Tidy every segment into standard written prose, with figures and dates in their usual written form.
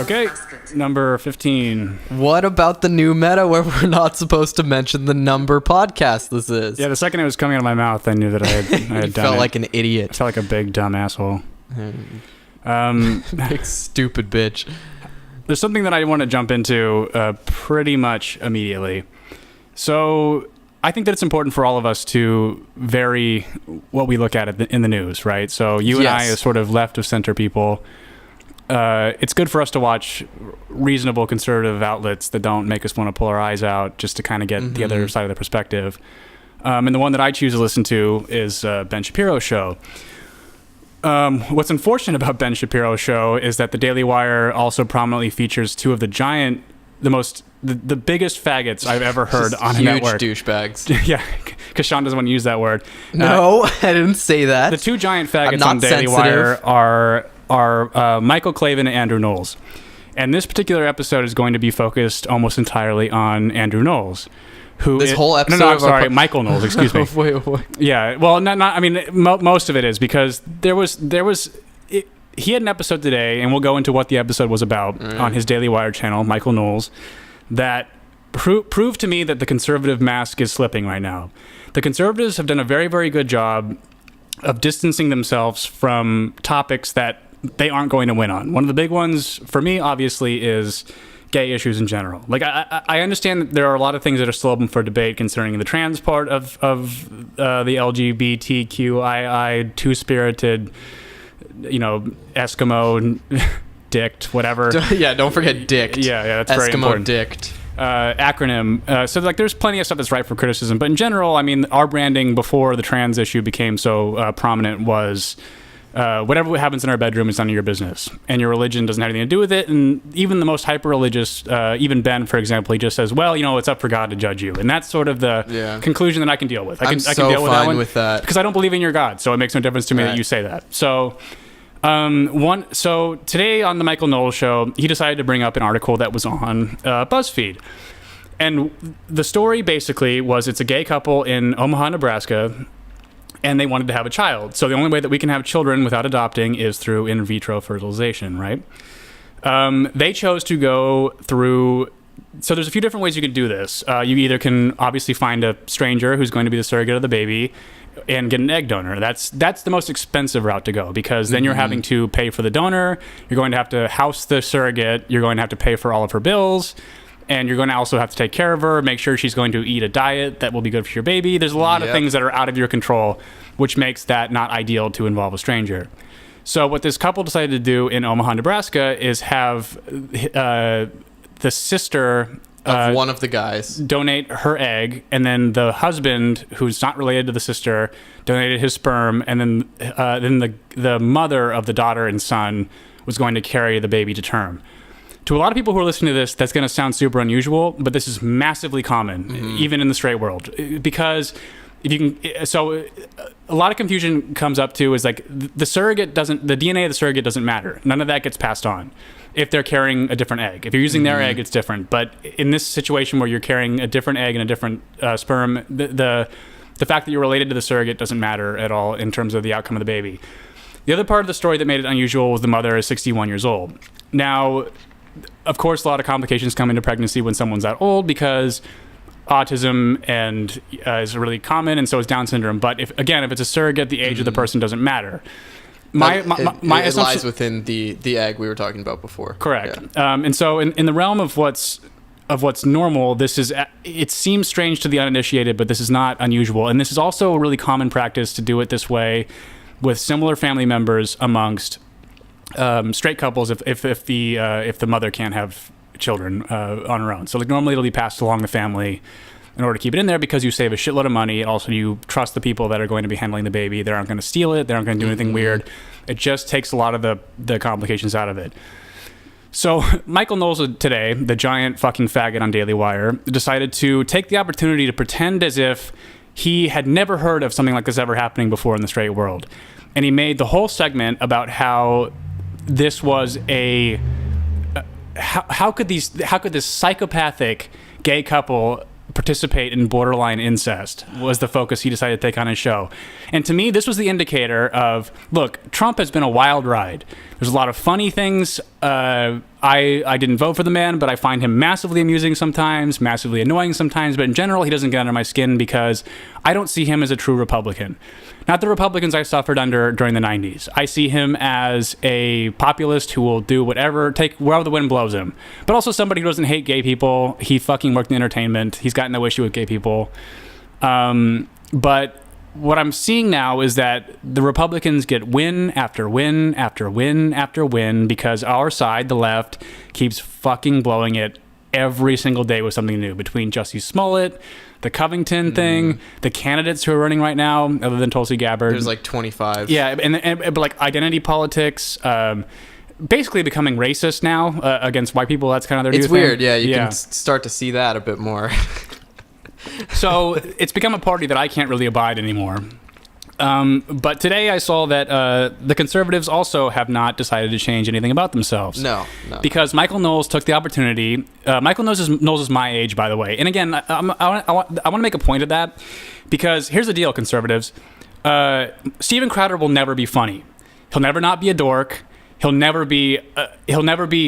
Okay, number 15. What about the new meta where we're not supposed to mention the number podcast this is? Yeah, the second it was coming out of my mouth, I knew that I had done it. You felt like an idiot. I felt like a big dumb asshole. Big stupid bitch. There's something that I want to jump into pretty much immediately. So I think that it's important for all of us to vary what we look at in the news, right? So you and I, as sort of left of center people, it's good for us to watch reasonable conservative outlets that don't make us want to pull our eyes out just to kind of get the other side of the perspective. And the one that I choose to listen to is Ben Shapiro's show. What's unfortunate about Ben Shapiro's show is that the Daily Wire also prominently features two of the biggest faggots I've ever heard on a network. Huge douchebags. Yeah, because Sean doesn't want to use that word. No, I didn't say that. The two giant faggots on Daily Wire are Michael Clavin and Andrew Knowles. And this particular episode is going to be focused almost entirely on Andrew Knowles. Michael Knowles, excuse me. Wait. Yeah, well, I mean, most of it is because he had an episode today, and we'll go into what the episode was about on his Daily Wire channel, Michael Knowles, that proved to me that the conservative mask is slipping right now. The conservatives have done a very, very good job of distancing themselves from topics that they aren't going to win on. One of the big ones for me, obviously, is gay issues in general. Like, I understand that there are a lot of things that are still open for debate concerning the trans part of the LGBTQII two-spirited, Eskimo dicked, whatever. Yeah, don't forget dicked. Yeah, that's very important. Eskimo dicked. Acronym. So there's plenty of stuff that's ripe for criticism, but in general, I mean, our branding before the trans issue became so prominent was whatever happens in our bedroom is none of your business, and your religion doesn't have anything to do with it. And even the most hyper-religious, even Ben, for example, he just says, well, it's up for God to judge you, and that's sort of the conclusion that I can deal with. I can deal with that one because I don't believe in your God, so it makes no difference to me that you say that. So So today on the Michael Knowles show, he decided to bring up an article that was on BuzzFeed. And the story basically was it's a gay couple in Omaha, Nebraska, and they wanted to have a child. So the only way that we can have children without adopting is through in vitro fertilization, right? They chose to go through... So there's a few different ways you can do this. You either can obviously find a stranger who's going to be the surrogate of the baby and get an egg donor. That's the most expensive route to go, because then you're having to pay for the donor, you're going to have to house the surrogate, you're going to have to pay for all of her bills, and you're going to also have to take care of her, make sure she's going to eat a diet that will be good for your baby. There's a lot of things that are out of your control, which makes that not ideal to involve a stranger. So what this couple decided to do in Omaha, Nebraska is have the sister of one of the guys donate her egg, and then the husband, who's not related to the sister, donated his sperm, and then the mother of the daughter and son was going to carry the baby to term. To a lot of people who are listening to this, that's going to sound super unusual, but this is massively common, even in the straight world, because if you can. So a lot of confusion comes up to is like the DNA of the surrogate doesn't matter. None of that gets passed on if they're carrying a different egg. If you're using their egg, it's different. But in this situation where you're carrying a different egg and a different sperm, the fact that you're related to the surrogate doesn't matter at all in terms of the outcome of the baby. The other part of the story that made it unusual was the mother is 61 years old. Now, of course, a lot of complications come into pregnancy when someone's that old, because autism is really common, and so is Down syndrome. But if it's a surrogate, the age of the person doesn't matter. My it lies within the egg we were talking about before. Correct. Yeah. And so in the realm of what's normal, it seems strange to the uninitiated, but this is not unusual. And this is also a really common practice to do it this way with similar family members amongst straight couples if the mother can't have children on her own. So like normally it'll be passed along the family in order to keep it in there, because you save a shitload of money. Also, you trust the people that are going to be handling the baby. They aren't going to steal it. They aren't going to do anything weird. It just takes a lot of the complications out of it. So Michael Knowles today, the giant fucking faggot on Daily Wire, decided to take the opportunity to pretend as if he had never heard of something like this ever happening before in the straight world. And he made the whole segment about how this was how could this psychopathic gay couple participate in borderline incest was the focus he decided to take on his show. And to me, this was the indicator of, look, Trump has been a wild ride. There's a lot of funny things I didn't vote for the man, but I find him massively amusing sometimes, massively annoying sometimes. But in general, he doesn't get under my skin because I don't see him as a true Republican. Not the Republicans I suffered under during the 90s. I see him as a populist who will do whatever, take wherever the wind blows him. But also somebody who doesn't hate gay people. He fucking worked in entertainment. He's got no issue with gay people. But what I'm seeing now is that the Republicans get win after win after win after win because our side, the left, keeps fucking blowing it every single day with something new. Between Jussie Smollett, the Covington thing, the candidates who are running right now, other than Tulsi Gabbard. There's like 25. Yeah, but like identity politics, basically becoming racist now against white people. That's kind of their new thing. It's weird, yeah. You can start to see that a bit more. So it's become a party that I can't really abide anymore. But today I saw that the conservatives also have not decided to change anything about themselves. No. Because Michael Knowles took the opportunity. Michael Knowles is my age, by the way. And again, I want to make a point of that because here's the deal, conservatives. Steven Crowder will never be funny. He'll never not be a dork. He'll never be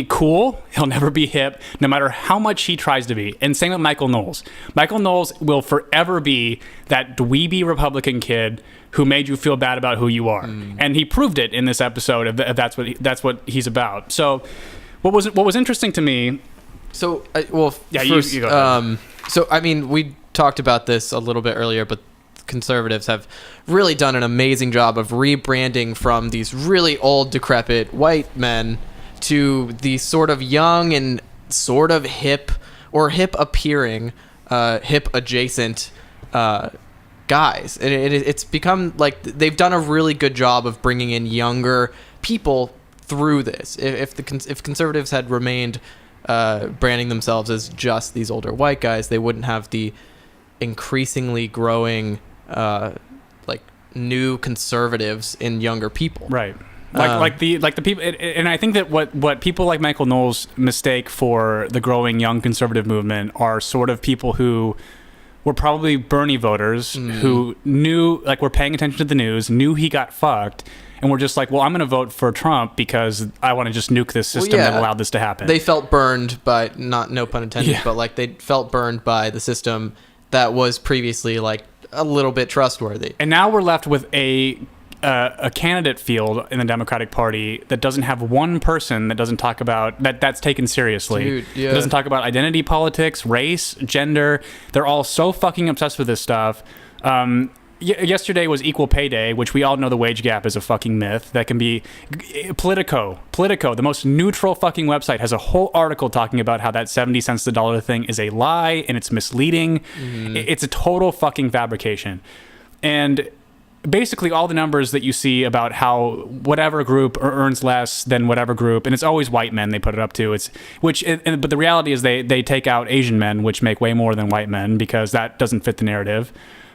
cool. He'll never be hip, no matter how much he tries to be. And same with Michael Knowles. Michael Knowles will forever be that dweeby Republican kid who made you feel bad about who you are. And he proved it in this episode. That's what he's about. So, what was interesting to me. So, first, you go ahead. So I mean, we talked about this a little bit earlier, but conservatives have really done an amazing job of rebranding from these really old, decrepit white men to these sort of young and sort of hip or hip appearing, hip adjacent guys. And it's become like they've done a really good job of bringing in younger people through this. If conservatives had remained branding themselves as just these older white guys, they wouldn't have the increasingly growing like new conservatives in younger people, right? Like the people, and I think that what people like Michael Knowles mistake for the growing young conservative movement are sort of people who were probably Bernie voters who knew, like, were paying attention to the news, knew he got fucked, and were just like, well, I'm going to vote for Trump because I want to just nuke this system that allowed this to happen. They felt burned by, no pun intended, but like they felt burned by the system that was previously like a little bit trustworthy. And now we're left with a candidate field in the Democratic Party that doesn't have one person that doesn't talk about that's taken seriously. Dude, yeah. It doesn't talk about identity politics, race, gender. They're all so fucking obsessed with this stuff. Yesterday was Equal Pay Day, which we all know the wage gap is a fucking myth. That can be Politico, the most neutral fucking website, has a whole article talking about how that 70 cents to the dollar thing is a lie and it's misleading. It's a total fucking fabrication. And basically all the numbers that you see about how whatever group earns less than whatever group, and it's always white men they put it up to. But the reality is they take out Asian men, which make way more than white men because that doesn't fit the narrative.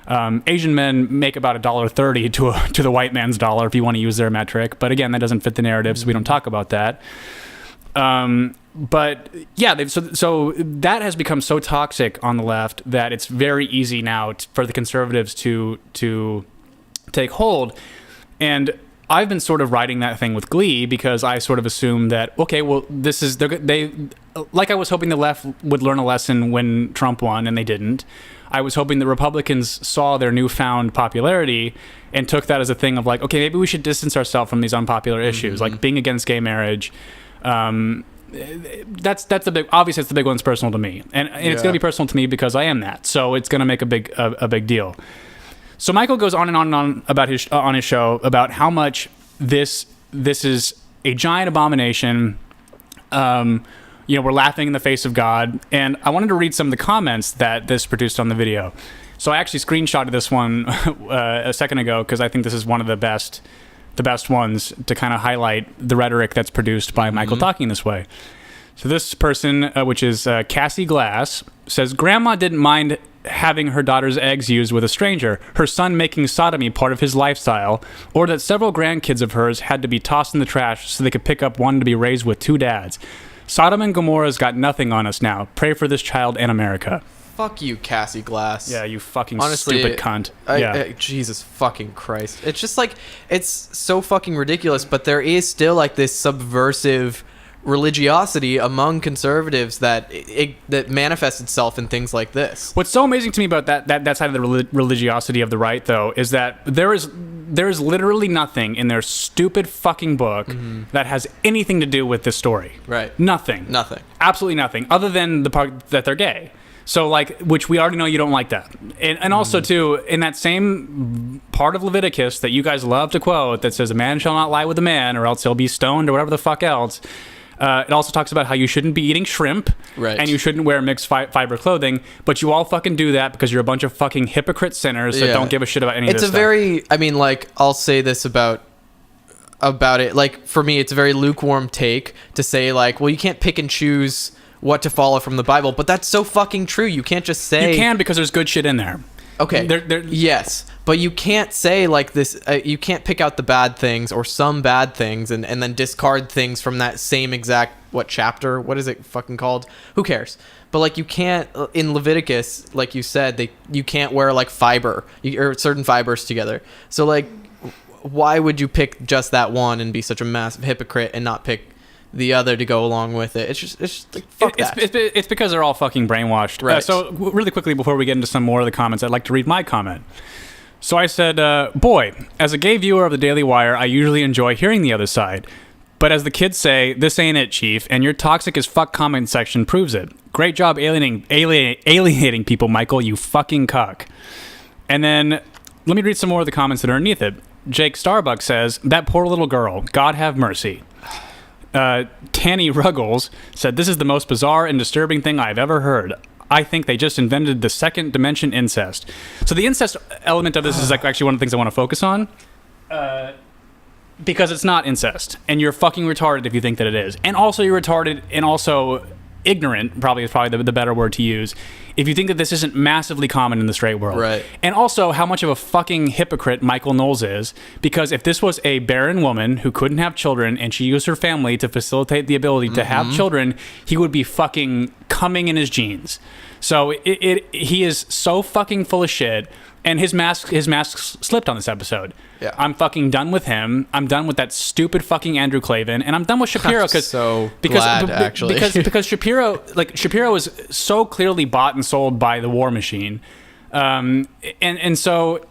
Asian men make about $1.30 to the white man's dollar if you want to use their metric, but again, that doesn't fit the narrative, so we don't talk about that. But yeah, so that has become so toxic on the left that it's very easy now for the conservatives to take hold. And I've been sort of riding that thing with glee because I sort of assumed that, okay, well, this is they like I was hoping the left would learn a lesson when Trump won, and they didn't. I was hoping the Republicans saw their newfound popularity and took that as a thing of like, okay, maybe we should distance ourselves from these unpopular issues, like being against gay marriage. That's the big. Obviously, it's the big one that's personal to me, and it's going to be personal to me because I am that. So it's going to make a big deal. So Michael goes on and on and on about on his show about how much this is a giant abomination. We're laughing in the face of God. And I wanted to read some of the comments that this produced on the video. So I actually screenshotted this one a second ago because I think this is one of the best ones to kind of highlight the rhetoric that's produced by Michael talking this way. So this person, which is Cassie Glass, says, Grandma didn't mind having her daughter's eggs used with a stranger, her son making sodomy part of his lifestyle, or that several grandkids of hers had to be tossed in the trash so they could pick up one to be raised with two dads. Sodom and Gomorrah's got nothing on us now. Pray for this child and America. Fuck you, Cassie Glass. Yeah, you fucking stupid cunt. Jesus fucking Christ. It's just like, it's so fucking ridiculous, but there is still like this subversive religiosity among conservatives that that manifests itself in things like this. What's so amazing to me about that side of the religiosity of the right, though, is that there is literally nothing in their stupid fucking book that has anything to do with this story. Right. Nothing. Absolutely nothing, other than the part that they're gay. So, like, which we already know you don't like that. And also, too, in that same part of Leviticus that you guys love to quote that says, a man shall not lie with a man or else he'll be stoned or whatever the fuck else, it also talks about how you shouldn't be eating shrimp, right, and you shouldn't wear mixed fiber clothing, but you all fucking do that because you're a bunch of fucking hypocrite sinners that don't give a shit about any of this stuff. I mean, like, I'll say this about it. Like, for me, it's a very lukewarm take to say, like, well, you can't pick and choose what to follow from the Bible, but that's so fucking true. You can't just say... You can, because there's good shit in there. Okay. Yes, but you can't say like this. You can't pick out the bad things or some bad things and then discard things from that same exact chapter. What is it fucking called? Who cares? But like you can't in Leviticus, like you said, you can't wear like fiber or certain fibers together. So like, why would you pick just that one and be such a massive hypocrite and not pick the other to go along with it? It's just like, fuck that. It's because they're all fucking brainwashed. Right. So really quickly before we get into some more of the comments, I'd like to read my comment. So I said, boy, as a gay viewer of the Daily Wire, I usually enjoy hearing the other side. But as the kids say, this ain't it, Chief, and your toxic as fuck comment section proves it. Great job alienating people, Michael, you fucking cuck. And then let me read some more of the comments that are underneath it. Jake Starbuck says, that poor little girl, God have mercy. Tanny Ruggles said, this is the most bizarre and disturbing thing I've ever heard. I think they just invented the second dimension incest. So the incest element of this is like actually one of the things I want to focus on. Because it's not incest. And you're fucking retarded if you think that it is. And also you're retarded and also ignorant, probably is probably the better word to use, if you think that this isn't massively common in the straight world. Right. And also how much of a fucking hypocrite Michael Knowles is, because if this was a barren woman who couldn't have children and she used her family to facilitate the ability to have children, he would be fucking coming in his jeans. So he is so fucking full of shit. And his mask slipped on this episode. Yeah. I'm fucking done with him. I'm done with that stupid fucking Andrew Clavin, and I'm done with Shapiro because Shapiro is so clearly bought and sold by the war machine, and so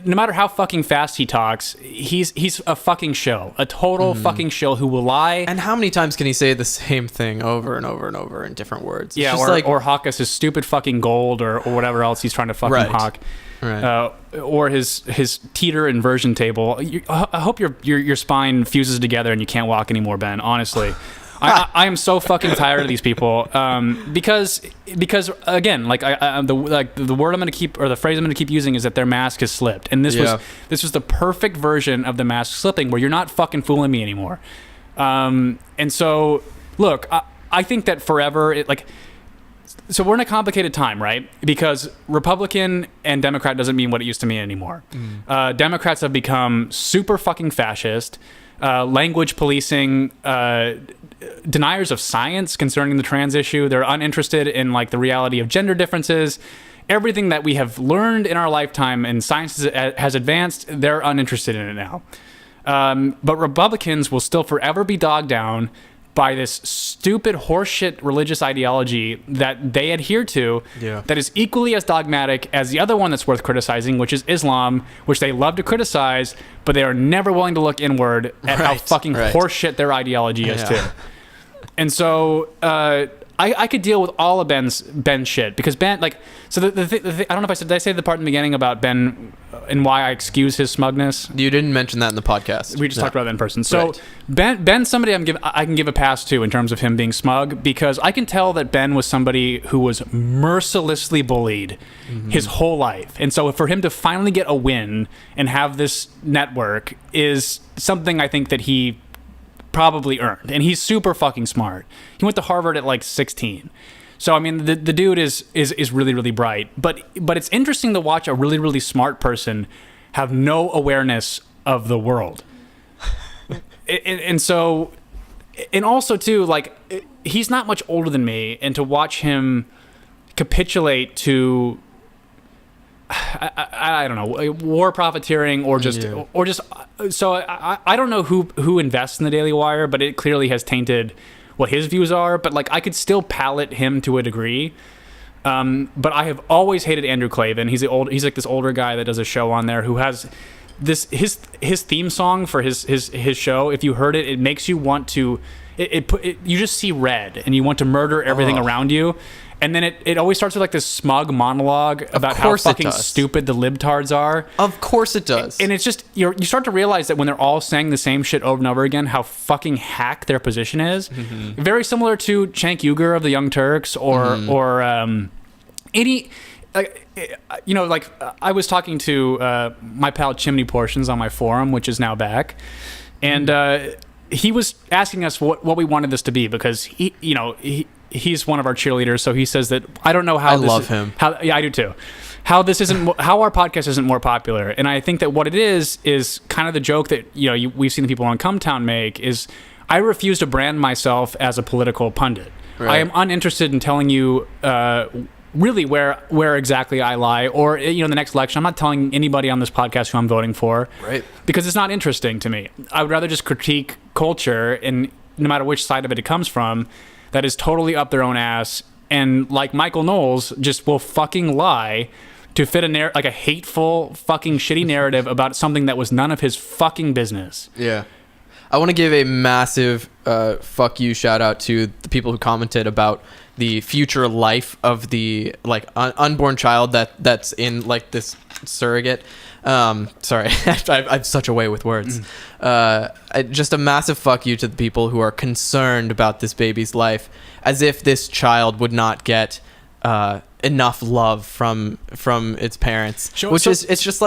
no matter how fucking fast he talks, he's a fucking shill, a total fucking shill who will lie. And how many times can he say the same thing over and over and over in different words? Yeah, or hawk us his stupid fucking gold or whatever else he's trying to fucking hawk. Right. Or his teeter inversion table. I hope your spine fuses together and you can't walk anymore, Ben. Honestly, I am so fucking tired of these people. Because again, the word I'm gonna keep, or the phrase I'm gonna keep using is that their mask has slipped, and this was the perfect version of the mask slipping, where you're not fucking fooling me anymore. And so look, I think that forever So we're in a complicated time, right? Because Republican and Democrat doesn't mean what it used to mean anymore. Democrats have become super fucking fascist, language policing, deniers of science concerning the trans issue. They're uninterested in like the reality of gender differences. Everything that we have learned in our lifetime and science has advanced, they're uninterested in it now. But Republicans will still forever be dogged down by this stupid horseshit religious ideology that they adhere to, that is equally as dogmatic as the other one that's worth criticizing, which is Islam, which they love to criticize, but they are never willing to look inward at how fucking horseshit their ideology is too. And so I could deal with all of Ben's shit, because Ben, like, so I don't know if did I say the part in the beginning about Ben and why I excuse his smugness? You didn't mention that in the podcast. We just talked about that in person. So Ben's somebody I can give a pass to in terms of him being smug, because I can tell that Ben was somebody who was mercilessly bullied his whole life. And so for him to finally get a win and have this network is something I think that he probably earned, and he's super fucking smart. He went to Harvard at like 16, so I mean the dude is really, really bright. But it's interesting to watch a really, really smart person have no awareness of the world. and so, and also too, like, he's not much older than me, and to watch him capitulate to I don't know, war profiteering or just so I don't know who invests in the Daily Wire, but it clearly has tainted what his views are, but like I could still palate him to a degree. But I have always hated Andrew Klavan. He's like this older guy that does a show on there who has his theme song for his show. If you heard it, it makes you want to you just see red and you want to murder everything around you. And then it always starts with like this smug monologue about how fucking stupid the libtards are. Of course it does. And it's just you start to realize that when they're all saying the same shit over and over again, how fucking hack their position is. Mm-hmm. Very similar to Cenk Uygur of the Young Turks or any. Like I was talking to my pal Chimney Portions on my forum, which is now back, and he was asking us what we wanted this to be because he's one of our cheerleaders, so he says that I don't know how. I love him. Yeah, I do too. How our podcast isn't more popular, and I think that what it is kind of the joke that we've seen the people on Cumtown make is I refuse to brand myself as a political pundit. Right. I am uninterested in telling you. Really where exactly I lie, or the next election I'm not telling anybody on this podcast who I'm voting for, right? Because it's not interesting to me. I would rather just critique culture, and no matter which side of it comes from, that is totally up their own ass, and like Michael Knowles just will fucking lie to fit like a hateful fucking shitty narrative about something that was none of his fucking business. Yeah. I want to give a massive fuck you shout out to the people who commented about the future life of the unborn child that's in like this surrogate. Sorry, I have such a way with words. Just a massive fuck you to the people who are concerned about this baby's life, as if this child would not get enough love from its parents. It's just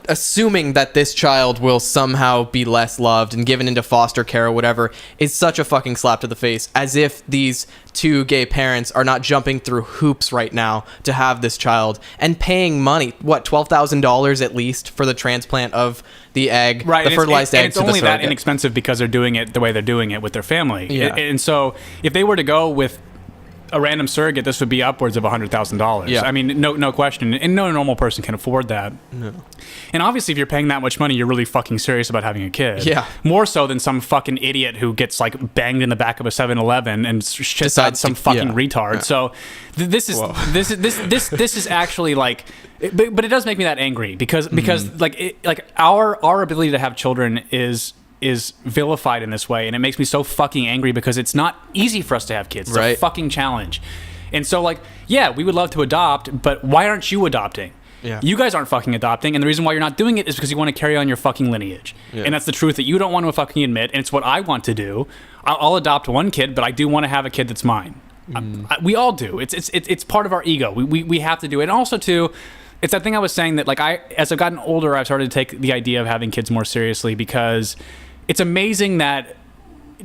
assuming that this child will somehow be less loved and given into foster care or whatever is such a fucking slap to the face, as if these two gay parents are not jumping through hoops right now to have this child and paying money, $12,000 at least for the transplant of the egg, right, the fertilized egg. It's only that inexpensive because they're doing it the way they're doing it with their family. Yeah. And so if they were to go with a random surrogate, this would be upwards of $100,000. Yeah. I mean, no question. And no normal person can afford that. No. And obviously, if you're paying that much money, you're really fucking serious about having a kid. Yeah. More so than some fucking idiot who gets like banged in the back of a 7-Eleven and shits out some fucking retard. Yeah. So this is actually like, but it does make me that angry because our ability to have children is vilified in this way, and it makes me so fucking angry because it's not easy for us to have kids. It's a fucking challenge. And so we would love to adopt, but why aren't you adopting? Yeah. You guys aren't fucking adopting, and the reason why you're not doing it is because you want to carry on your fucking lineage. Yeah. And that's the truth that you don't want to fucking admit, and it's what I want to do. I'll adopt one kid, but I do want to have a kid that's mine. We all do. It's part of our ego. We have to do it. And also too, it's that thing I was saying that as I've gotten older, I've started to take the idea of having kids more seriously, because it's amazing that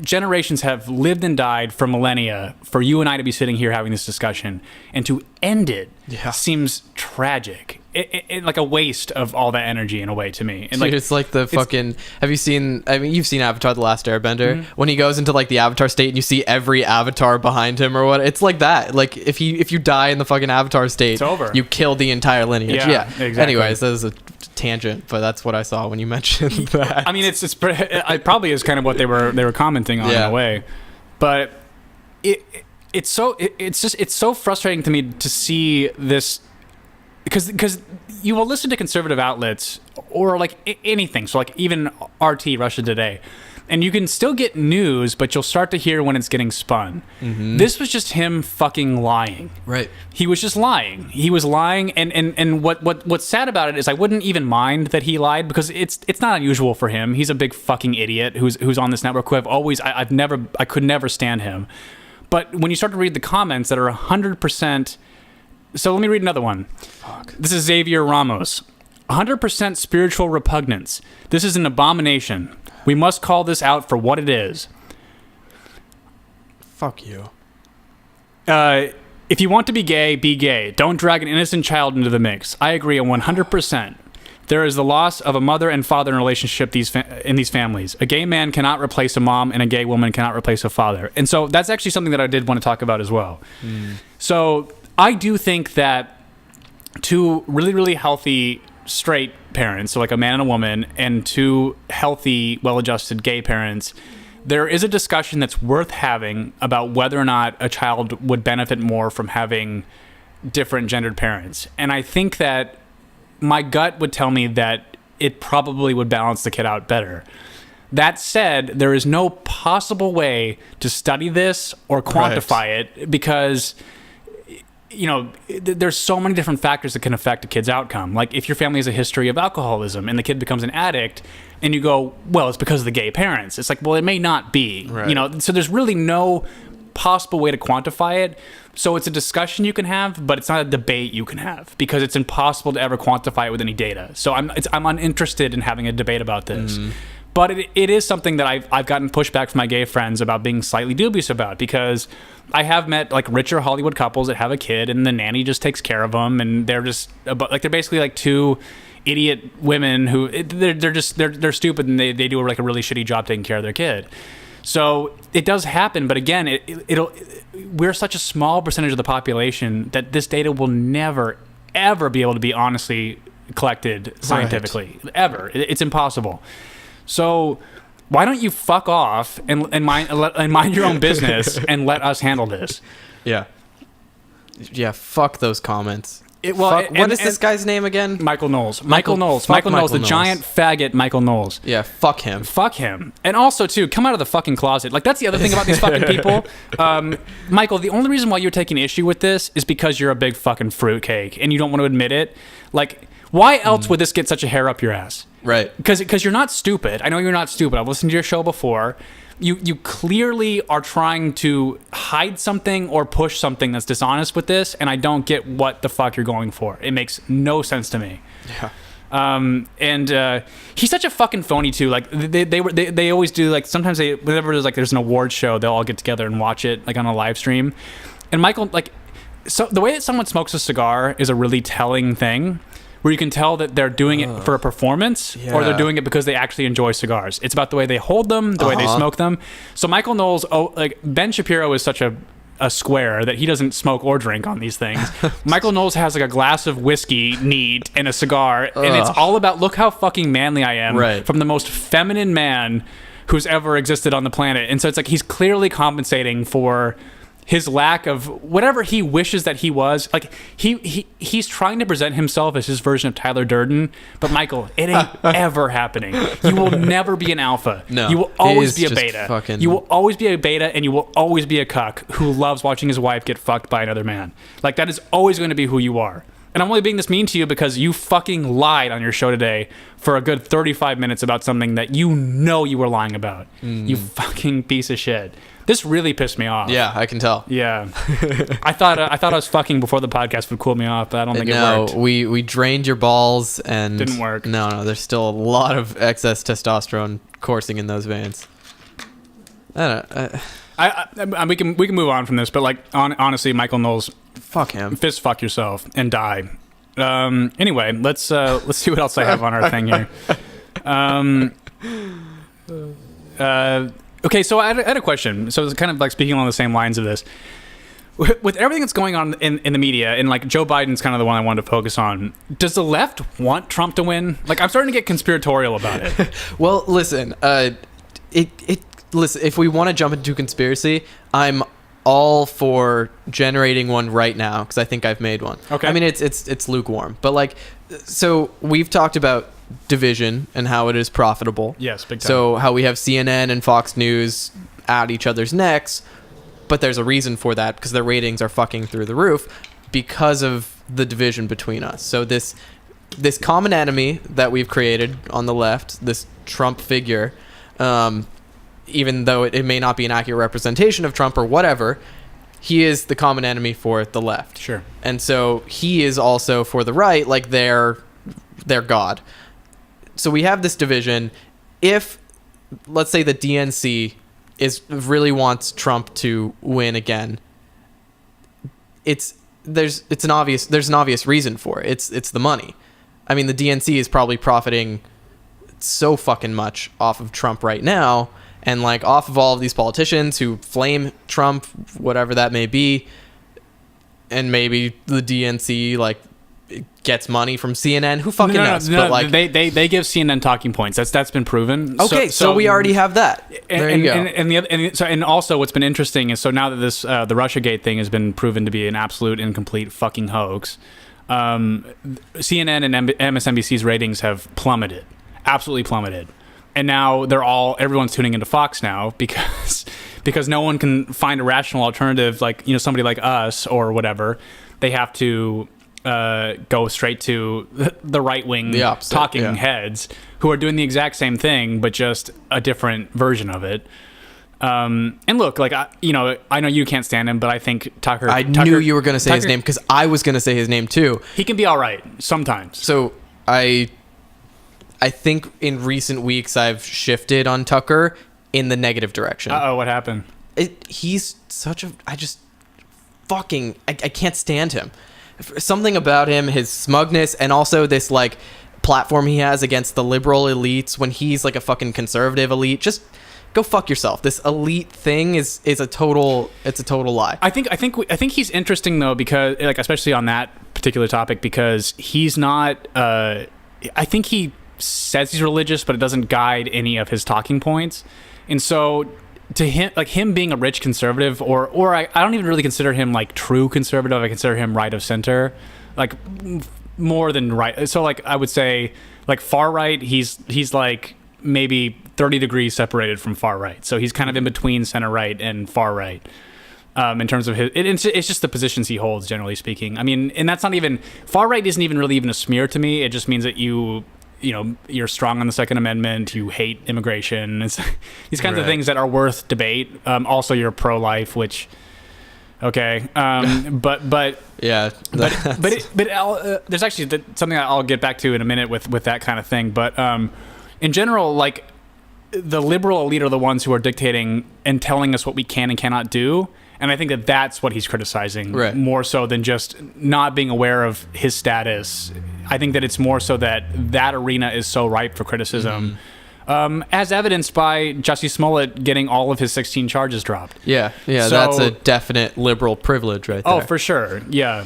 generations have lived and died for millennia for you and I to be sitting here having this discussion, and to end it seems tragic. It like a waste of all that energy in a way to me. And dude, it's like the fucking. Have you seen? I mean, you've seen Avatar: The Last Airbender. Mm-hmm. When he goes into like the Avatar state and you see every Avatar behind him or what? It's like that. Like if you die in the fucking Avatar state, it's over. You kill the entire lineage. Yeah, exactly. Anyways, that was a tangent, but that's what I saw when you mentioned that. I mean, it probably is kind of what they were commenting on in a way, but it's so frustrating to me to see this. Because you will listen to conservative outlets or like anything, so like even RT, Russia Today, and you can still get news, but you'll start to hear when it's getting spun. Mm-hmm. This was just him fucking lying. Right. He was just lying. He was lying, and what's sad about it is I wouldn't even mind that he lied, because it's not unusual for him. He's a big fucking idiot who's on this network who I could never stand him. But when you start to read the comments that are 100%. So let me read another one. Fuck. This is Xavier Ramos. 100% spiritual repugnance. This is an abomination. We must call this out for what it is. Fuck you. If you want to be gay, be gay. Don't drag an innocent child into the mix. I agree 100%. There is the loss of a mother and father in a relationship in these families. A gay man cannot replace a mom, and a gay woman cannot replace a father. And so that's actually something that I did want to talk about as well. So I do think that two really, really healthy straight parents, so like a man and a woman, and two healthy, well-adjusted gay parents, there is a discussion that's worth having about whether or not a child would benefit more from having different gendered parents. And I think that my gut would tell me that it probably would balance the kid out better. That said, there is no possible way to study this or quantify it because, you know, there's so many different factors that can affect a kid's outcome. Like if your family has a history of alcoholism and the kid becomes an addict and you go, well, it's because of the gay parents. It's like, well, it may not be, you know, so there's really no possible way to quantify it. So it's a discussion you can have, but it's not a debate you can have because it's impossible to ever quantify it with any data. So I'm uninterested in having a debate about this. But it is something that I've gotten pushback from my gay friends about being slightly dubious about because I have met like richer Hollywood couples that have a kid and the nanny just takes care of them and they're just like they're basically like two idiot women who they're stupid and they do like a really shitty job taking care of their kid. So it does happen, but again, we're such a small percentage of the population that this data will never ever be able to be honestly collected scientifically ever. It's impossible. So why don't you fuck off and mind your own business and let us handle this? Yeah. Fuck those comments. What is this guy's name again? Michael Knowles. Michael Knowles, the giant faggot Michael Knowles. Yeah, fuck him. Fuck him. And also, too, come out of the fucking closet. Like, that's the other thing about these fucking people. Michael, the only reason why you're taking issue with this is because you're a big fucking fruitcake and you don't want to admit it. Like, why else would this get such a hair up your ass? Right. Because you're not stupid. I know you're not stupid. I've listened to your show before. You clearly are trying to hide something or push something that's dishonest with this, and I don't get what the fuck you're going for. It makes no sense to me. Yeah. And he's such a fucking phony too. Like they always do. Like sometimes whenever there's an award show, they'll all get together and watch it like on a live stream. And Michael, like, so the way that someone smokes a cigar is a really telling thing. Where you can tell that they're doing it for a performance or they're doing it because they actually enjoy cigars. It's about the way they hold them, the way they smoke them. So Michael Knowles, Ben Shapiro is such a square that he doesn't smoke or drink on these things. Michael Knowles has like a glass of whiskey neat and a cigar, and it's all about, look how fucking manly I am from the most feminine man who's ever existed on the planet. And so it's like he's clearly compensating for his lack of whatever he wishes that he was. Like he's trying to present himself as his version of Tyler Durden, but Michael, it ain't ever happening. You will never be an alpha. No, you will always be a beta. You will always be a beta, and you will always be a cuck who loves watching his wife get fucked by another man. Like that is always going to be who you are. And I'm only being this mean to you because you fucking lied on your show today for a good 35 minutes about something that you know you were lying about. You fucking piece of shit. This really pissed me off. Yeah, I can tell. Yeah. I thought us fucking before the podcast would cool me off, but I don't think it worked. No, we drained your balls and... Didn't work. No, there's still a lot of excess testosterone coursing in those veins. I don't know. We can move on from this, but like honestly, Michael Knowles, fuck him. Fist fuck yourself and die. Anyway, let's see what else I have on our thing here. Okay, so I had a question. So it's kind of like speaking along the same lines of this. With everything that's going on in the media, and like Joe Biden's kind of the one I wanted to focus on, does the left want Trump to win? Like, I'm starting to get conspiratorial about it. Well, listen, listen, if we want to jump into conspiracy, I'm all for generating one right now because I think I've made one. Okay. I mean, it's lukewarm, but like, so we've talked about division and how it is profitable. Yes, big time. So how we have CNN and Fox News at each other's necks, but there's a reason for that because their ratings are fucking through the roof because of the division between us. So this common enemy that we've created on the left, this Trump figure, even though it may not be an accurate representation of Trump or whatever, he is the common enemy for the left. Sure. And so he is also for the right, like their god. So we have this division. If, let's say, the DNC really wants Trump to win again, there's an obvious reason for it. It's the money. I mean, the DNC is probably profiting so fucking much off of Trump right now, and like off of all of these politicians who flame Trump, whatever that may be, and maybe the DNC like gets money from CNN. Who fucking knows? But like, they give CNN talking points. That's been proven. Okay, so we already have that. There you go. And also what's been interesting is, so now that this the Russiagate thing has been proven to be an absolute and complete fucking hoax, CNN and MSNBC's ratings have plummeted, absolutely plummeted, and now everyone's tuning into Fox now because no one can find a rational alternative, like somebody like us or whatever. They have to go straight to the right-wing talking heads who are doing the exact same thing, but just a different version of it. And look, like, I know you can't stand him, but I think Tucker... I knew you were going to say his name, because I was going to say his name too. He can be all right sometimes. So I think in recent weeks I've shifted on Tucker in the negative direction. Uh-oh, what happened? He's such a... I can't stand him. Something about him, his smugness, and also this like platform he has against the liberal elites when he's like a fucking conservative elite. Just go fuck yourself. This elite thing is a total lie. I think he's interesting though, because like, especially on that particular topic, because he's not I think he says he's religious, but it doesn't guide any of his talking points. And so to him, like him being a rich conservative, or I don't even really consider him like true conservative. I consider him right of center, like more than right. So like I would say like far right, he's like maybe 30 degrees separated from far right. So he's kind of in between center right and far right. In terms of it's just the positions he holds, generally speaking. I mean, and that's not even, far right isn't even really even a smear to me. It just means that you're strong on the Second Amendment, you hate immigration. It's these kinds of things that are worth debate. Also, you're pro-life, which, okay, but yeah, there's actually something I'll get back to in a minute with that kind of thing. But in general, like the liberal elite are the ones who are dictating and telling us what we can and cannot do. And I think that that's what he's criticizing more so than just not being aware of his status. I think that it's more so that arena is so ripe for criticism, as evidenced by Jussie Smollett getting all of his 16 charges dropped. Yeah, so, that's a definite liberal privilege right there. Oh, for sure, yeah.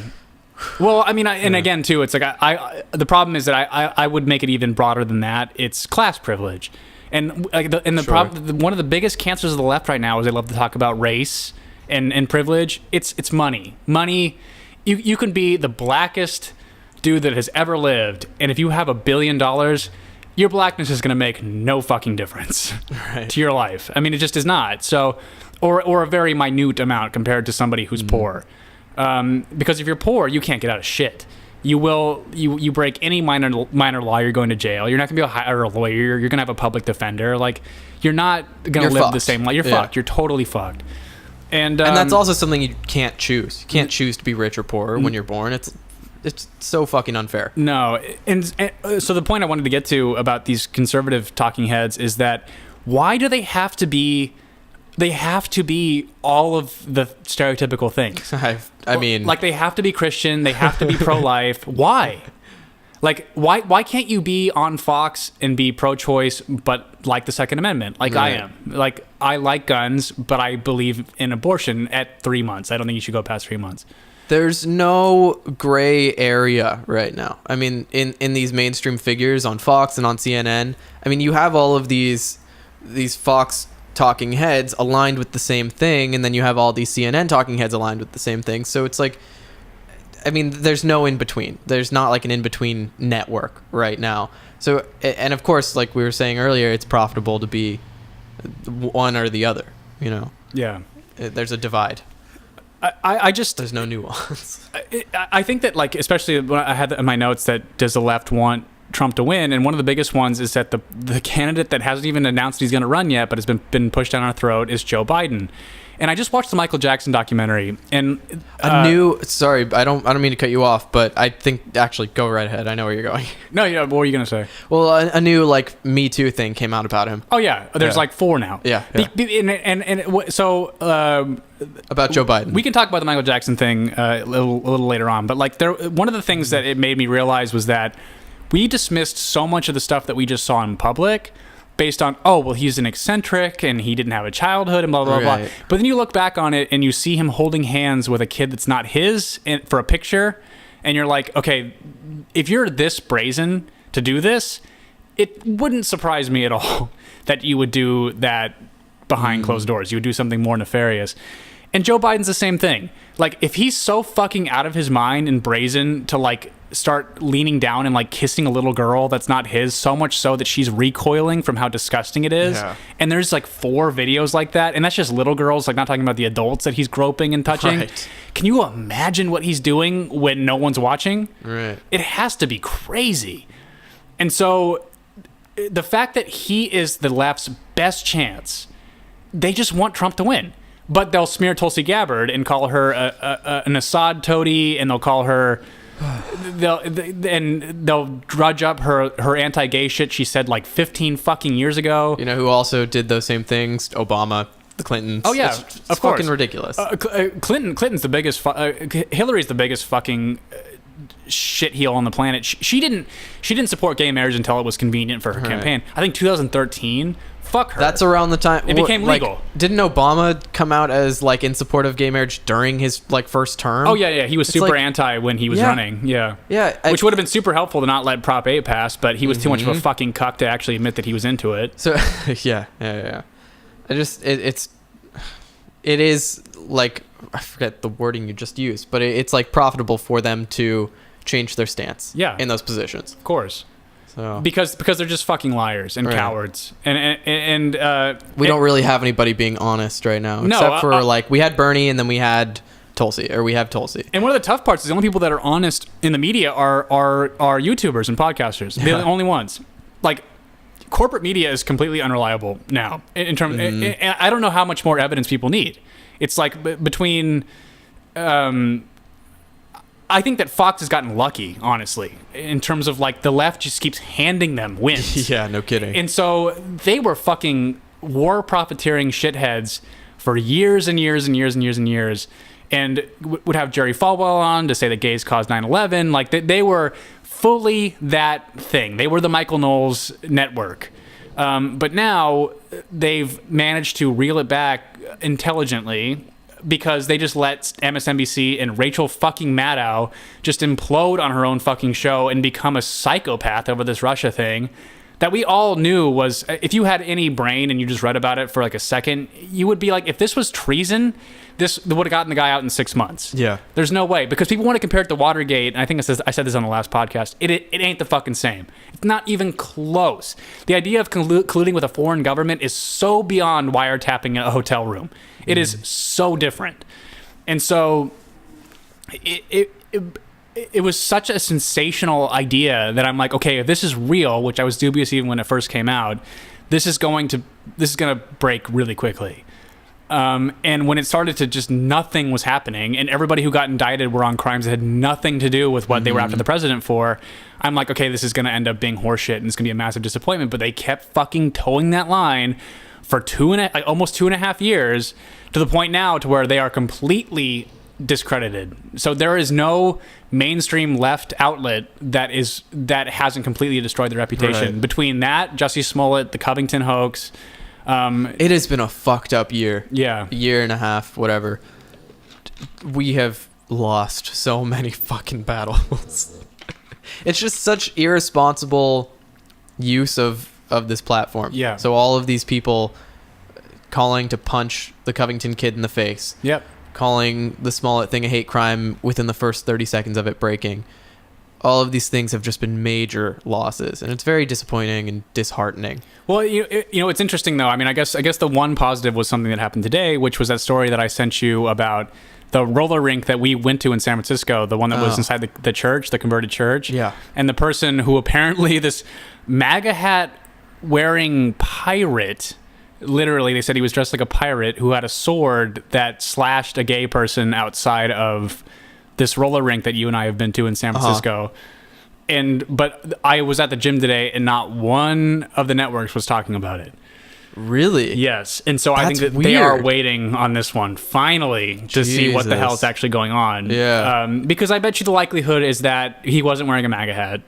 Well, I mean, and again, too, it's like the problem is that I would make it even broader than that. It's class privilege. And one of the biggest cancers of the left right now is they love to talk about race and privilege. It's money. You can be the blackest dude that has ever lived, and if you have $1 billion, your blackness is going to make no fucking difference to your life. I mean, it just is not. So, or a very minute amount compared to somebody who's poor. Because if you're poor, you can't get out of shit. You break any minor law, you're going to jail. You're not going to be able to hire a lawyer. You're going to have a public defender. Like, you're not going to live the same life. You're fucked. You're totally fucked. And that's also something you can't choose. You can't choose to be rich or poor when you're born. It's so fucking unfair. No. And so the point I wanted to get to about these conservative talking heads is that why do they have to be all of the stereotypical things? I mean, like they have to be Christian, they have to be pro-life. Why? Like, why can't you be on Fox and be pro-choice, but like the Second Amendment, like I am? Like, I like guns, but I believe in abortion at 3 months. I don't think you should go past 3 months. There's no gray area right now. I mean, in these mainstream figures on Fox and on CNN, I mean, you have all of these Fox talking heads aligned with the same thing, and then you have all these CNN talking heads aligned with the same thing. So it's like, I mean, there's no in between. There's not like an in between network right now. So, and of course, like we were saying earlier, it's profitable to be one or the other. Yeah. There's a divide. I just there's no nuance. I think that, like, especially when I had in my notes that does the left want Trump to win, and one of the biggest ones is that the candidate that hasn't even announced he's going to run yet, but has been pushed down our throat, is Joe Biden. And I just watched the Michael Jackson documentary, and sorry, I don't mean to cut you off, but I think actually go right ahead. I know where you're going. No, yeah, what were you gonna say? Well, a new like Me Too thing came out about him. Oh yeah, there's like 4 now. Yeah. So about Joe Biden, we can talk about the Michael Jackson thing a little later on, but like one of the things that it made me realize was that we dismissed so much of the stuff that we just saw in public based on, oh, well, he's an eccentric and he didn't have a childhood and blah, blah, blah. But then you look back on it and you see him holding hands with a kid that's not his for a picture. and you're like, okay, if you're this brazen to do this, it wouldn't surprise me at all that you would do that behind closed doors. You would do something more nefarious. And Joe Biden's the same thing. Like, if he's so fucking out of his mind and brazen to, like, start leaning down and, like, kissing a little girl that's not his, so much so that she's recoiling from how disgusting it is. Yeah. And there's, like, 4 videos like that. And that's just little girls, like, not talking about the adults that he's groping and touching. Right. Can you imagine what he's doing when no one's watching? Right. It has to be crazy. And so the fact that he is the left's best chance, they just want Trump to win. But they'll smear Tulsi Gabbard and call her an Assad toady, and they'll call her, they'll drudge up her anti-gay shit she said like 15 fucking years ago. You know who also did those same things? Obama, the Clintons. Oh yeah, it's of course. Fucking ridiculous. Clinton's the biggest. Hillary's the biggest fucking shitheel on the planet. She didn't support gay marriage until it was convenient for her campaign. I think 2013. Fuck her. That's around the time it became legal. Didn't Obama come out as like in support of gay marriage during his like first term? Oh yeah. He was super anti when he was running. Yeah. Which would have been super helpful to not let Prop 8 pass, but he was too much of a fucking cuck to actually admit that he was into it. So yeah. I just it is like, I forget the wording you just used, but it's like profitable for them to change their stance. Yeah. In those positions. Of course. So. Because they're just fucking liars and cowards, and we don't really have anybody being honest right now, except for like we had Bernie and then we had Tulsi, or we have Tulsi. And one of the tough parts is the only people that are honest in the media are YouTubers and podcasters. They're the only ones. Like, corporate media is completely unreliable now in terms. And I don't know how much more evidence people need. It's like between. I think that Fox has gotten lucky, honestly, in terms of like the left just keeps handing them wins. Yeah, no kidding. And so they were fucking war profiteering shitheads for years and years and years and years and years, and would have Jerry Falwell on to say that gays caused 9/11. Like they were fully that thing. They were the Michael Knowles network. But now they've managed to reel it back intelligently, because they just let MSNBC and Rachel fucking Maddow just implode on her own fucking show and become a psychopath over this Russia thing that we all knew was, if you had any brain and you just read about it for like a second, you would be like, if this was treason, this would have gotten the guy out in 6 months. Yeah. There's no way, because people want to compare it to Watergate, and I think I said this on the last podcast. It ain't the fucking same. It's not even close. The idea of colluding with a foreign government is so beyond wiretapping a hotel room. It is so different. And so it was such a sensational idea that I'm like, okay, if this is real, which I was dubious even when it first came out, this is going to break really quickly. And when it started to just nothing was happening, and everybody who got indicted were on crimes that had nothing to do with what they were after the president for, I'm like, okay, this is going to end up being horseshit, and it's going to be a massive disappointment. But they kept fucking towing that line for almost 2.5 years, to the point now to where they are completely discredited. So there is no mainstream left outlet that hasn't completely destroyed their reputation. Right. Between that, Jussie Smollett, the Covington hoax. It has been a fucked up year. Yeah. A year and a half, whatever. We have lost so many fucking battles. It's just such irresponsible use of this platform. Yeah. So all of these people calling to punch the Covington kid in the face. Yep. Calling the Smollett thing a hate crime within the first 30 seconds of it breaking. All of these things have just been major losses, and it's very disappointing and disheartening. Well, you know, it's interesting though. I mean, I guess the one positive was something that happened today, which was that story that I sent you about the roller rink that we went to in San Francisco, the one that was inside the church, the converted church. Yeah. And the person who apparently, this MAGA hat wearing pirate, literally they said he was dressed like a pirate who had a sword that slashed a gay person outside of this roller rink that you and I have been to in San Francisco. But I was at the gym today, and not one of the networks was talking about it. Really? Yes. And so I think that weird. They are waiting on this one finally to see what the hell is actually going on. Yeah. Because I bet you the likelihood is that he wasn't wearing a MAGA hat.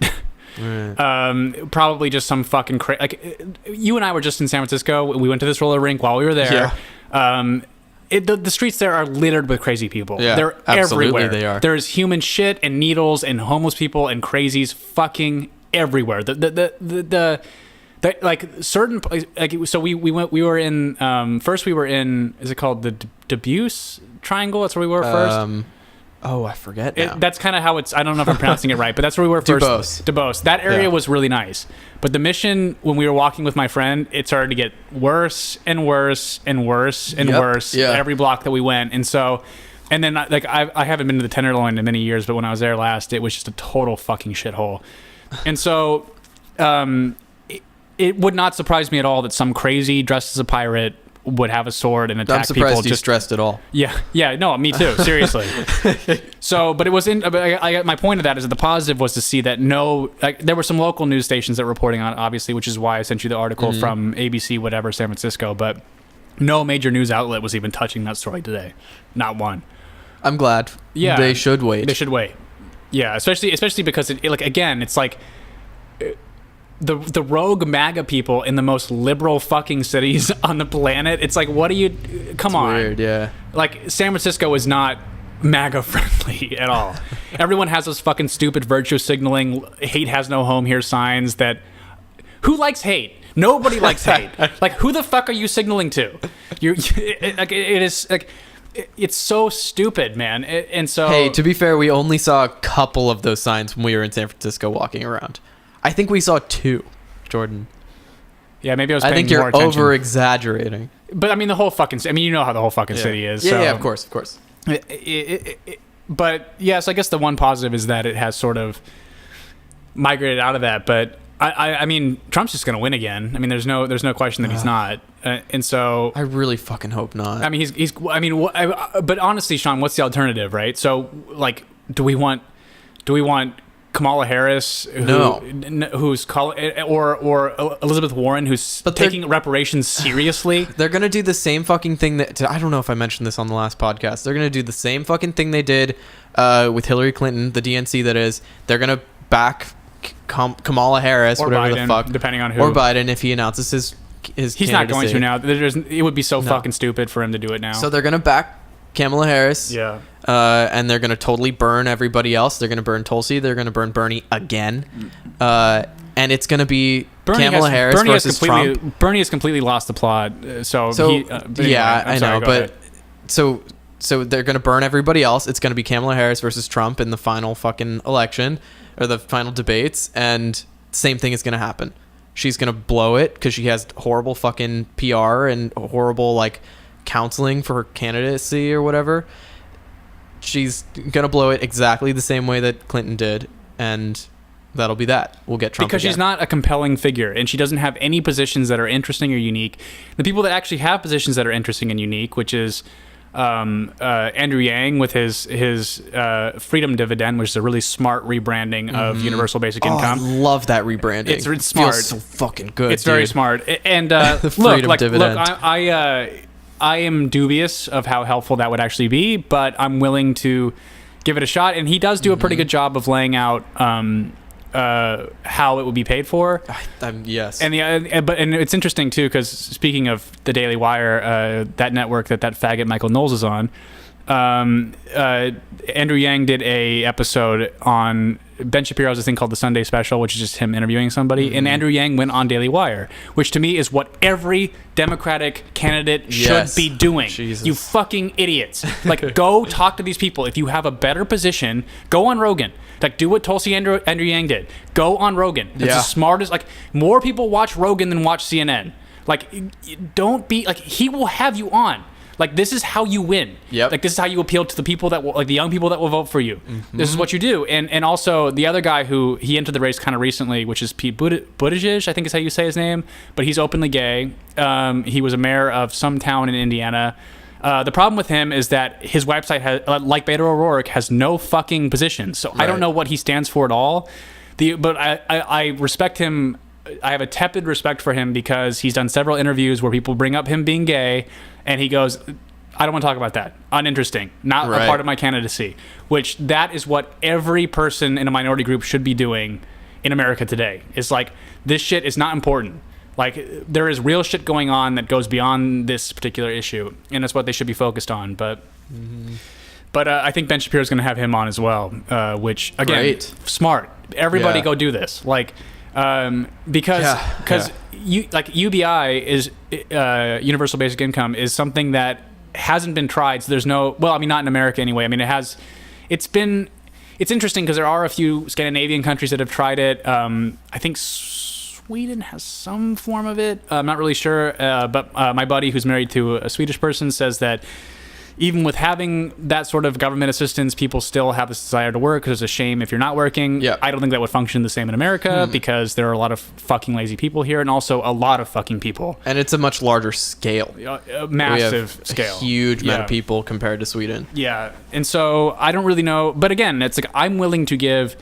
Right. Probably just some fucking like you and I were just in San Francisco. We went to this roller rink while we were there. Yeah. the streets there are littered with crazy people. Yeah, They're absolutely everywhere. they are. There's human shit and needles and homeless people and crazies fucking everywhere. The like certain like so we were in first we were in, is it called the Debuse Triangle? That's where we were first. I forget now. That's kind of how it's. I don't know if I'm pronouncing it right, but that's where we were first. Dubose. That area was really nice, but the Mission, when we were walking with my friend, it started to get worse and worse and worse and worse every block that we went, and so. And then, like, I haven't been to the Tenderloin in many years, but when I was there last, it was just a total fucking shithole. And so, it would not surprise me at all that some crazy dressed as a pirate would have a sword and attack people. I'm surprised you stressed at all. Yeah, no, me too, seriously. So, but it was my point of that is that the positive was to see that there were some local news stations that were reporting on it, obviously, which is why I sent you the article from ABC, whatever, San Francisco, but no major news outlet was even touching that story today. Not one. I'm glad. Yeah. They should wait. They should wait. Yeah, especially because it's like the rogue MAGA people in the most liberal fucking cities on the planet. It's like, what do you? Come on. Weird, yeah. Like, San Francisco is not MAGA friendly at all. Everyone has those fucking stupid virtue signaling, hate has no home here signs. That who likes hate? Nobody likes hate. Like, who the fuck are you signaling to? It's so stupid, man. And so, hey, to be fair, we only saw a couple of those signs when we were in San Francisco walking around. I think we saw 2, Jordan. Yeah, maybe I was paying I think more you're attention. Over-exaggerating. But I mean, the whole fucking... I mean, you know how the whole fucking city is. Yeah, of course. But, yeah, so I guess the one positive is that it has sort of migrated out of that. But, I mean, Trump's just going to win again. I mean, there's no question that he's not. And so... I really fucking hope not. I mean, but honestly, Sean, what's the alternative, right? So, like, do we want Kamala Harris, who's or Elizabeth Warren, who's taking reparations seriously? They're gonna do the same fucking thing that I don't know if I mentioned this on the last podcast. They're gonna do the same fucking thing they did with Hillary Clinton, the DNC that is. They're gonna back Kamala Harris, or whatever Biden, the fuck, depending on who, or Biden if he announces his He's not going to now. It would be so fucking stupid for him to do it now. So they're gonna back Kamala Harris. Yeah. And they're going to totally burn everybody else. They're going to burn Tulsi. They're going to burn Bernie again. And it's going to be Kamala Harris versus Trump. Bernie has completely lost the plot. I know. But so they're going to burn everybody else. It's going to be Kamala Harris versus Trump in the final fucking election or the final debates. And same thing is going to happen. She's going to blow it because she has horrible fucking PR and horrible, like, counseling for her candidacy or whatever. She's gonna blow it exactly the same way that Clinton did, and that'll be that. We'll get Trump because again. She's not a compelling figure, and she doesn't have any positions that are interesting or unique. The people that actually have positions that are interesting and unique, which is Andrew Yang with his freedom dividend, which is a really smart rebranding of universal basic income. I love that rebranding. It's smart. Feels so fucking good. It's very smart. And I am dubious of how helpful that would actually be, but I'm willing to give it a shot. And he does do a pretty good job of laying out how it would be paid for. Yes. And it's interesting too, because speaking of the Daily Wire, that network that faggot Michael Knowles is on, Andrew Yang did a episode on Ben Shapiro's thing called The Sunday Special, which is just him interviewing somebody, and Andrew Yang went on Daily Wire, which to me is what every Democratic candidate should be doing. Jesus. You fucking idiots. Like, go talk to these people. If you have a better position, go on Rogan. Like, do what Tulsi Andrew Yang did. Go on Rogan. It's the smartest. Like, more people watch Rogan than watch CNN. Like, don't be like, he will have you on. Like, this is how you win. Yep. Like, this is how you appeal to the people that will, like, the young people that will vote for you. Mm-hmm. This is what you do. And also the other guy who he entered the race kind of recently, which is Pete Buttigieg, I think is how you say his name, but he's openly gay. He was a mayor of some town in Indiana. The problem with him is that his website has, like Beto O'Rourke, has no fucking positions. So I don't know what he stands for at all. But I respect him. I have a tepid respect for him because he's done several interviews where people bring up him being gay, and he goes, I don't want to talk about that. Uninteresting. Not a part of my candidacy. Which that is what every person in a minority group should be doing in America today. It's like, this shit is not important. Like, there is real shit going on that goes beyond this particular issue, and that's what they should be focused on. But I think Ben Shapiro is going to have him on as well, which, again, Great. smart. Everybody Yeah. go do this. Like, because UBI is universal basic income is something that hasn't been tried. So there's no, well, I mean, not in America anyway. I mean, it's interesting because there are a few Scandinavian countries that have tried it. I think Sweden has some form of it. I'm not really sure. But my buddy who's married to a Swedish person says that even with having that sort of government assistance, people still have this desire to work because it's a shame if you're not working. Yeah. I don't think that would function the same in America because there are a lot of fucking lazy people here and also a lot of fucking people. And it's a much larger scale. A massive we have scale. A huge amount of people compared to Sweden. Yeah. And so I don't really know. But again, it's like I'm willing to give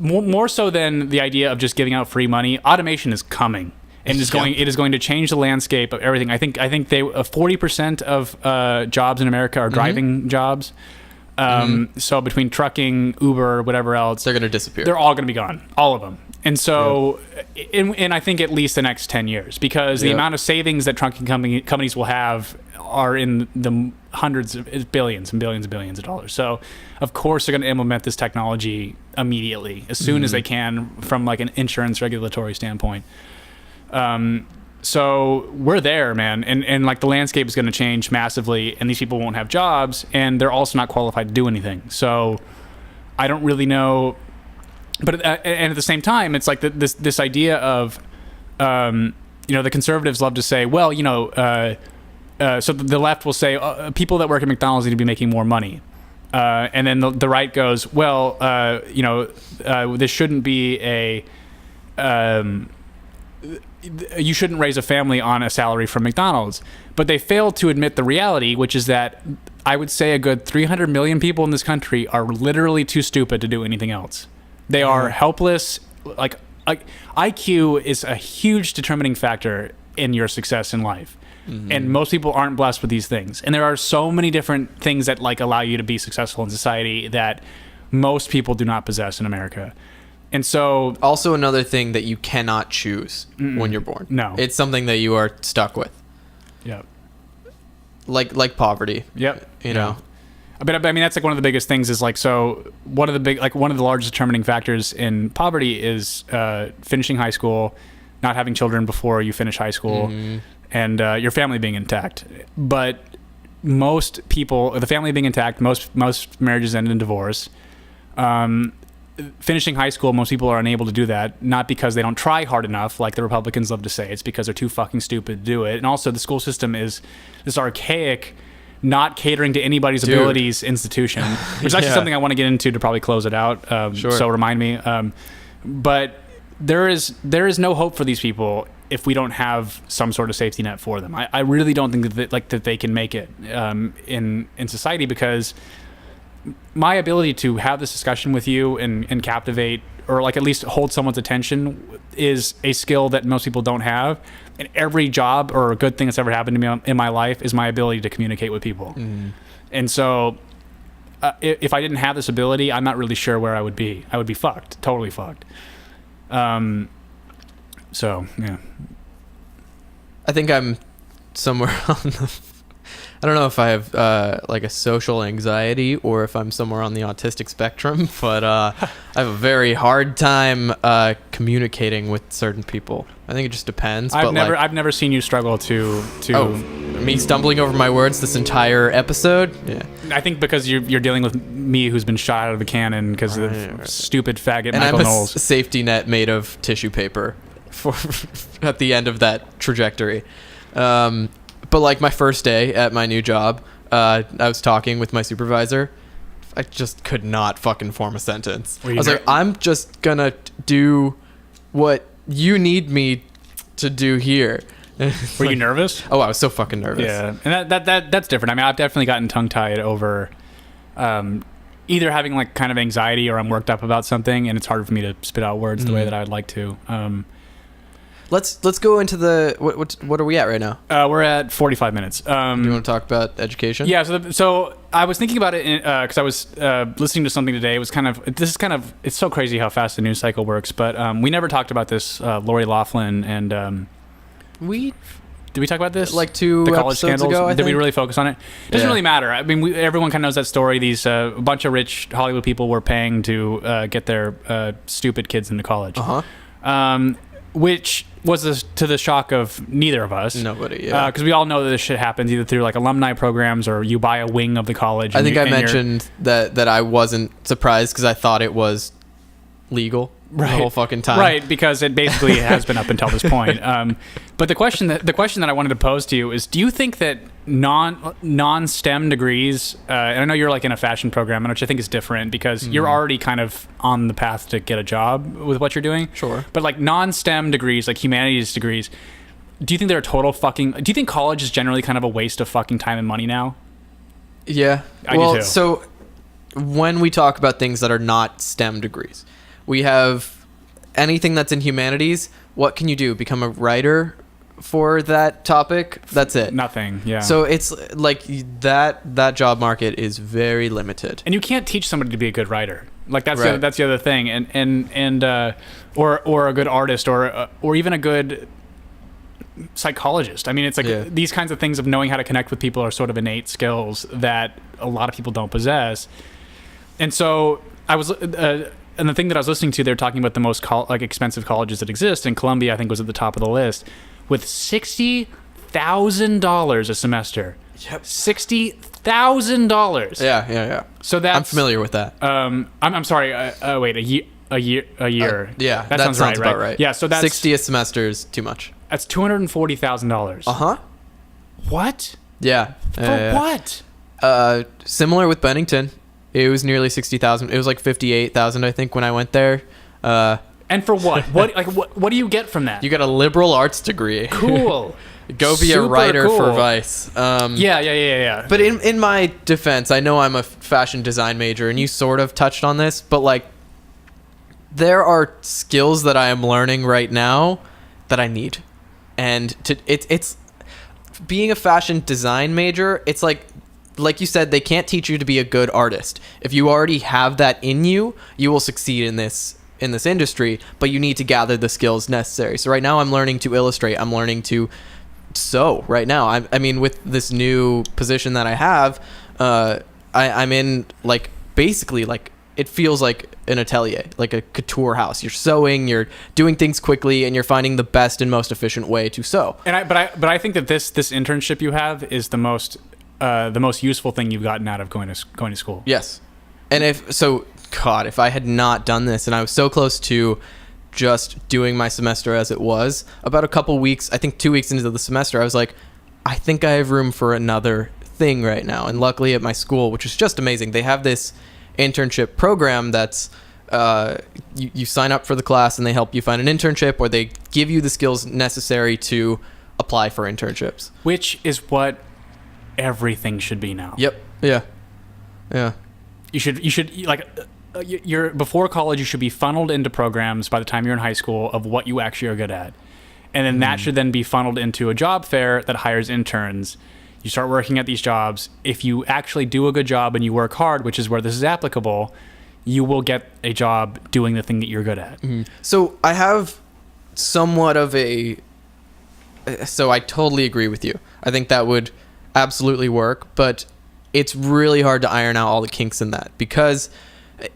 more so than the idea of just giving out free money. Automation is coming. And it is going to change the landscape of everything. I think 40% of jobs in America are driving jobs. So between trucking, Uber, whatever else, They're going to disappear. they're all going to be gone, all of them. And so, in I think at least the next 10 years, because the amount of savings that trucking companies will have are in the hundreds of billions and billions and billions of dollars. So, of course, they're going to implement this technology immediately, as soon as they can, from like an insurance regulatory standpoint. So we're there, man. And like the landscape is going to change massively and these people won't have jobs and they're also not qualified to do anything. So I don't really know, but, and at the same time, it's like this idea of, the conservatives love to say, well, so the left will say people that work at McDonald's need to be making more money. And then the right goes, well, this shouldn't be you shouldn't raise a family on a salary from McDonald's. But they fail to admit the reality, which is that I would say a good 300 million people in this country are literally too stupid to do anything else. They are helpless. Like IQ is a huge determining factor in your success in life. And most people aren't blessed with these things. And there are so many different things that like allow you to be successful in society that most people do not possess in America. And so, also another thing that you cannot choose when you're born. No. It's something that you are stuck with. yeah. Like poverty. Yep. You know. But I mean, that's like one of the biggest things is like, so one of the largest determining factors in poverty is finishing high school, not having children before you finish high school, and your family being intact. But most people, the family being intact, most marriages end in divorce. Finishing high school, most people are unable to do that, not because they don't try hard enough, like the Republicans love to say. It's because they're too fucking stupid to do it. And also, the school system is this archaic, not catering to anybody's abilities institution. There's actually something I want to get into to probably close it out. Sure. So remind me. But there is no hope for these people if we don't have some sort of safety net for them. I really don't think that they can make it in society, because my ability to have this discussion with you and captivate, or like at least hold someone's attention, is a skill that most people don't have. And every job or a good thing that's ever happened to me in my life is my ability to communicate with people. And so if I didn't have this ability, I'm not really sure where I would be. I would be fucked, totally fucked. So, yeah. I think I'm somewhere on the... I don't know if I have like a social anxiety or if I'm somewhere on the autistic spectrum, but I have a very hard time communicating with certain people. I think it just depends. I've never seen you struggle to. Oh, me stumbling over my words this entire episode. Yeah, I think because you're dealing with me, who's been shot out of a cannon because of stupid faggot and Michael I'm Knowles. A safety net made of tissue paper for at the end of that trajectory. But like my first day at my new job, I was talking with my supervisor. I just could not fucking form a sentence. I was like, I'm just gonna do what you need me to do here. Were you nervous? Oh, I was so fucking nervous. Yeah, and that's different. I mean, I've definitely gotten tongue-tied over either having like kind of anxiety or I'm worked up about something, and it's harder for me to spit out words the way that I'd like to. Let's go into the what are we at right now? We're at 45 minutes. Do you want to talk about education? Yeah, so I was thinking about it because I was listening to something today. It was it's so crazy how fast the news cycle works. But we never talked about this. Lori Loughlin and did we talk about this? Like two the college episodes scandals? ago, I Did think? we really focus on it? It doesn't really matter. I mean, everyone kind of knows that story. These a bunch of rich Hollywood people were paying to get their stupid kids into college. Which was to the shock of neither of us. Nobody, yeah. Because we all know that this shit happens either through like alumni programs or you buy a wing of the college. I think I mentioned that I wasn't surprised because I thought it was legal the whole fucking time. Right, because it basically has been up until this point. But the question that I wanted to pose to you is: do you think that non-STEM degrees? And I know you're like in a fashion program, which I think is different because you're already kind of on the path to get a job with what you're doing. Sure. But like non-STEM degrees, like humanities degrees, do you think they're a total fucking? Do you think college is generally kind of a waste of fucking time and money now? Yeah. I do too. So when we talk about things that are not STEM degrees, we have anything that's in humanities. What can you do? Become a writer for that topic? That's it. Nothing. Yeah. So it's like that job market is very limited. And you can't teach somebody to be a good writer. Like that's Right. that's the other thing. And or a good artist or even a good psychologist. I mean, it's like these kinds of things of knowing how to connect with people are sort of innate skills that a lot of people don't possess. And so I was and the thing that I was listening to, they're talking about the most expensive colleges that exist, and Columbia, I think, was at the top of the list, with $60,000 a semester. Yep. $60,000. Yeah. So that's I'm familiar with that. I'm sorry. Wait, a year. Yeah, that sounds right. about right. Yeah, so that's 60 a semester is too much. That's $240,000. What? Yeah. For what? Similar with Bennington. It was nearly 60,000. It was like 58,000, I think, when I went there. And for what? What do you get from that? You got a liberal arts degree. Cool. Go be Super a writer cool. for Vice. Yeah. But in my defense, I know I'm a fashion design major, and you sort of touched on this, but like, there are skills that I am learning right now that I need, and it's being a fashion design major. It's like you said, they can't teach you to be a good artist. If you already have that in you, you will succeed in this industry, but you need to gather the skills necessary. So right now I'm learning to illustrate. I'm learning to sew right now. I mean, with this new position that I have, I'm in like basically like it feels like an atelier, like a couture house. You're sewing, you're doing things quickly, and you're finding the best and most efficient way to sew. And I think that this internship you have is the most useful thing you've gotten out of going to school. Yes. And if I had not done this, and I was so close to just doing my semester as it was, about a couple weeks, I think 2 weeks into the semester, I was like, I think I have room for another thing right now. And luckily at my school, which is just amazing, they have this internship program that's you sign up for the class and they help you find an internship, or they give you the skills necessary to apply for internships. Which is what everything should be now. Yep. Yeah. You should like you're before college. You should be funneled into programs by the time you're in high school of what you actually are good at, and then that should then be funneled into a job fair that hires interns. You start working at these jobs. If you actually do a good job and you work hard, which is where this is applicable, you will get a job doing the thing that you're good at. Mm-hmm. So I have somewhat of so I totally agree with you. I think that would absolutely work, but it's really hard to iron out all the kinks in that, because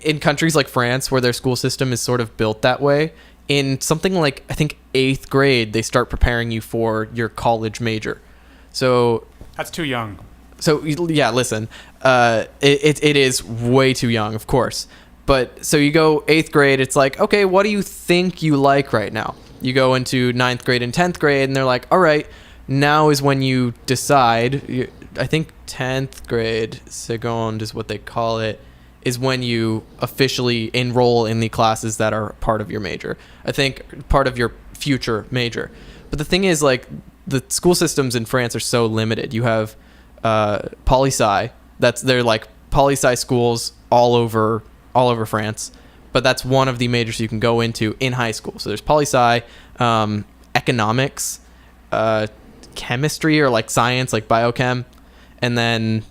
in countries like France, where their school system is sort of built that way, in something like, I think 8th grade, they start preparing you for your college major. So that's too young. So yeah, listen, it is way too young, of course. But so you go 8th grade, it's like, okay, what do you think you like right now? You go into 9th grade and 10th grade, and they're like, all right, now is when you decide. I think 10th grade, seconde is what they call it, is when you officially enroll in the classes that are part of your major. I think part of your future major. But the thing is, like, the school systems in France are so limited. You have poli-sci. They're like poli-sci schools all over France. But that's one of the majors you can go into in high school. So there's poli-sci, economics, chemistry or like science, like biochem, and then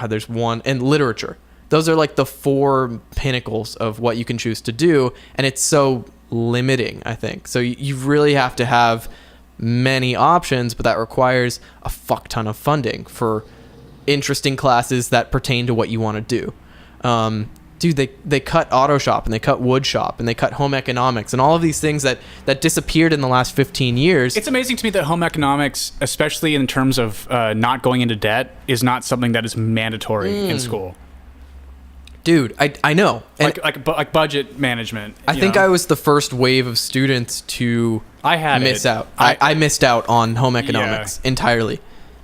there's one and literature. Those are like the 4 pinnacles of what you can choose to do, and it's so limiting, I think. So you really have to have many options, but that requires a fuck ton of funding for interesting classes that pertain to what you want to do. Dude, they cut auto shop and they cut wood shop and they cut home economics and all of these things that disappeared in the last 15 years. It's amazing to me that home economics, especially in terms of not going into debt, is not something that is mandatory in school. Dude, I know. And like budget management. I think I was the first wave of students to miss out. I missed out on home economics entirely.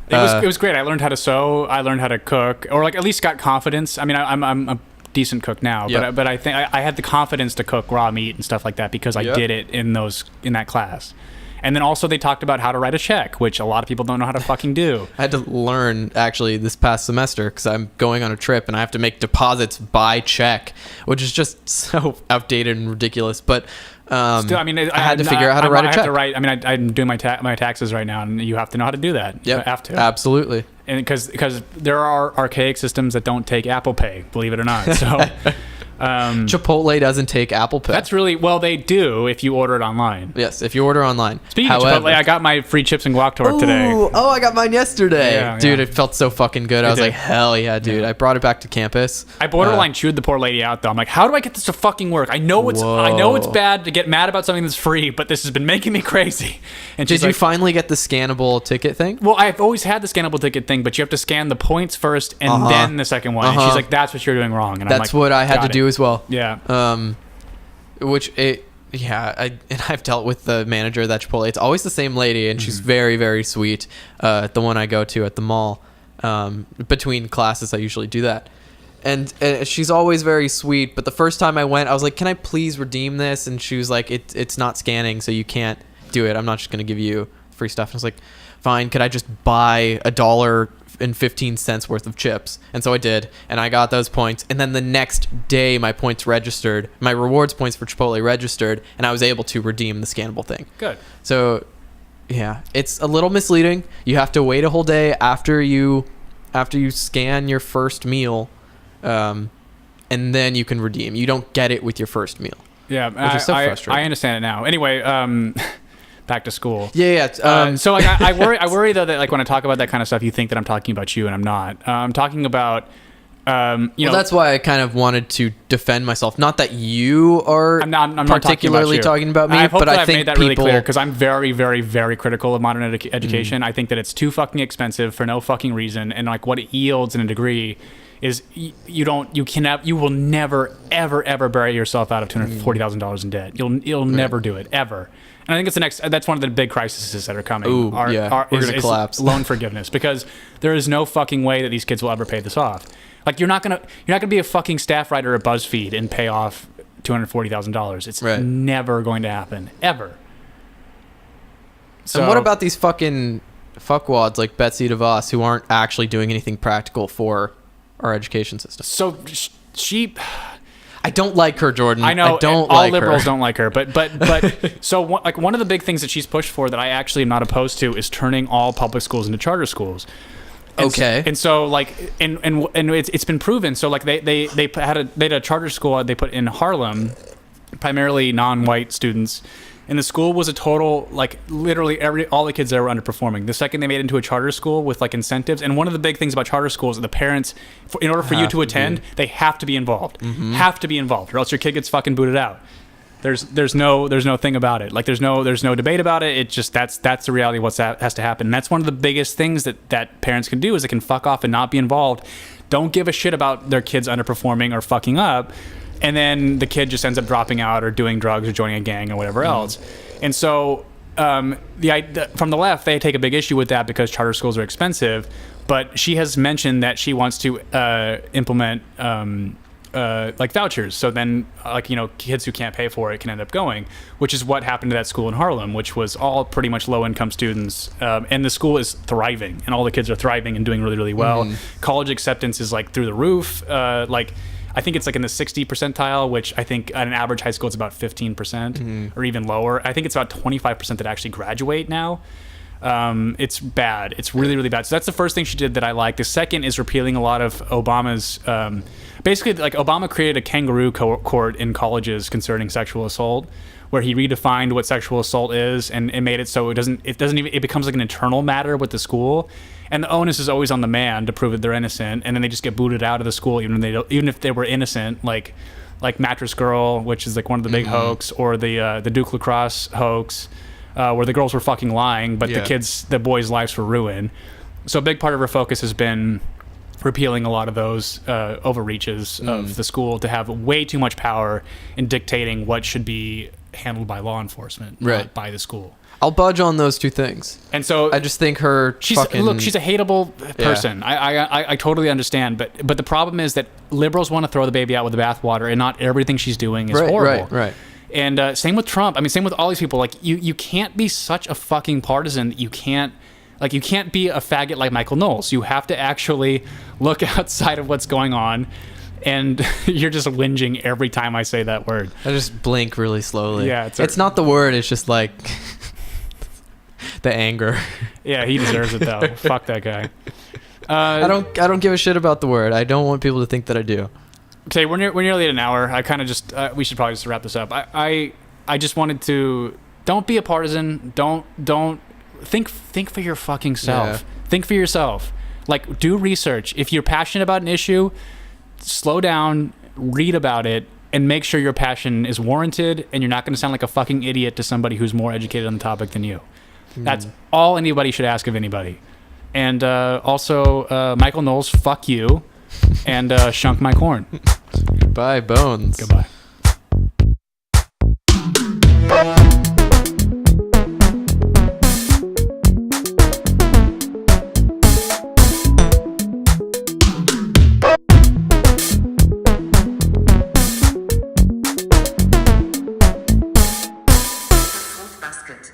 It was great. I learned how to sew. I learned how to cook, or like at least got confidence. I mean, I'm a decent cook now, but I think I had the confidence to cook raw meat and stuff like that because I did it in that class. And then also they talked about how to write a check, which a lot of people don't know how to fucking do. I had to learn actually this past semester because I'm going on a trip and I have to make deposits by check, which is just so outdated and ridiculous. But still, I mean, I had to figure out how to write a check. I'm doing my taxes right now, and you have to know how to do that. Yeah, you have to. Absolutely. And because there are archaic systems that don't take Apple Pay, believe it or not. So Chipotle doesn't take Apple Pay. That's really, well, they do if you order it online. Yes, if you order online. Speaking of Chipotle, I got my free chips and guac torque today. Oh, I got mine yesterday. Yeah, dude, it felt so fucking good. I was like, hell yeah, dude. Yeah. I brought it back to campus. I borderline chewed the poor lady out, though. I'm like, how do I get this to fucking work? I know it's bad to get mad about something that's free, but this has been making me crazy. And did you finally get the scannable ticket thing? Well, I've always had the scannable ticket thing, but you have to scan the points first and then the second one. And she's like, that's what you're doing wrong. And that's what I had to do as well. Yeah. I've dealt with the manager of that Chipotle. It's always the same lady, and she's very, very sweet. The one I go to at the mall. Between classes, I usually do that. And she's always very sweet. But the first time I went, I was like, can I please redeem this? And she was like, it's not scanning, so you can't do it. I'm not just going to give you free stuff. And I was like, fine, could I just buy $1.15 worth of chips? And so I did, and I got those points. And then the next day, my points registered. My rewards points for Chipotle registered, and I was able to redeem the scannable thing. Good. So, yeah, it's a little misleading. You have to wait a whole day after you scan your first meal, and then you can redeem. You don't get it with your first meal. Yeah, which is so frustrating. I understand it now. Anyway, back to school. Yeah. So like, I worry though that like when I talk about that kind of stuff, you think that I'm talking about you, and I'm not. I'm talking about. That's why I kind of wanted to defend myself. Not that you are I'm particularly not talking about me, I hope but that I I've think made that really clear because I'm very, very, very critical of modern education. I think that it's too fucking expensive for no fucking reason, and like what it yields in a degree is you will never, ever bury yourself out of $240,000 in debt. You'll never do it ever. And I think that's one of the big crises that are coming. We're gonna collapse. Loan forgiveness, because there is no fucking way that these kids will ever pay this off. Like you're not gonna be a fucking staff writer at BuzzFeed and pay off $240,000. It's never going to happen ever. So, and what about these fucking fuckwads like Betsy DeVos who aren't actually doing anything practical for our education system? So she. I don't like her, Jordan. I know. All liberals don't like her, but so one of the big things that she's pushed for that I actually am not opposed to is turning all public schools into charter schools. And so like and it's been proven. So like they had a charter school they put in Harlem, primarily non-white students. And the school was a total, like, literally all the kids there were underperforming. The second they made it into a charter school with, like, incentives. And one of the big things about charter schools is the parents, in order for you to attend, they have to be involved. Mm-hmm. Have to be involved, or else your kid gets fucking booted out. There's no thing about it. Like, there's no debate about it. It's just that's the reality of what has to happen. And that's one of the biggest things that parents can do is they can fuck off and not be involved. Don't give a shit about their kids underperforming or fucking up. And then the kid just ends up dropping out or doing drugs or joining a gang or whatever else. And so from the left, they take a big issue with that because charter schools are expensive. But she has mentioned that she wants to implement like vouchers. So then kids who can't pay for it can end up going, which is what happened to that school in Harlem, which was all pretty much low-income students. And the school is thriving, and all the kids are thriving and doing really, really well. College acceptance is like through the roof. I think it's like in the 60 percentile, which I think at an average high school it's about 15% or even lower. I think it's about 25% that actually graduate now. It's bad. It's really, really bad. So that's the first thing she did that I like. The second is repealing a lot of Obama's. Basically, like Obama created a kangaroo court in colleges concerning sexual assault, where he redefined what sexual assault is and made it so it becomes like an internal matter with the school, and the onus is always on the man to prove that they're innocent, and then they just get booted out of the school even if they were innocent, like Mattress Girl, which is like one of the big hoax, or the Duke lacrosse hoax. Where the girls were fucking lying, but the boys' lives were ruined. So a big part of her focus has been repealing a lot of those overreaches of the school to have way too much power in dictating what should be handled by law enforcement, not by the school. I'll budge on those two things. And so I just think she's a hateable person. Yeah. I totally understand, but the problem is that liberals want to throw the baby out with the bathwater, and not everything she's doing is horrible. Right. And same with Trump. I mean, same with all these people. Like, you can't be such a fucking partisan that you can't be a faggot like Michael Knowles. You have to actually look outside of what's going on, and you're just whinging every time I say that word. I just blink really slowly. Yeah, it's not the word. It's just like the anger. Yeah, he deserves it though. Fuck that guy. I don't give a shit about the word. I don't want people to think that I do. Okay, we're nearly at an hour. I kind of just we should probably just wrap this up. I just wanted to, don't be a partisan. Don't think for your fucking self. Yeah. Think for yourself. Like, do research. If you're passionate about an issue, slow down, read about it, and make sure your passion is warranted and you're not going to sound like a fucking idiot to somebody who's more educated on the topic than you. That's all anybody should ask of anybody. And also, Michael Knowles, fuck you. And shunk my corn. Bye, Bones. Goodbye. Basket.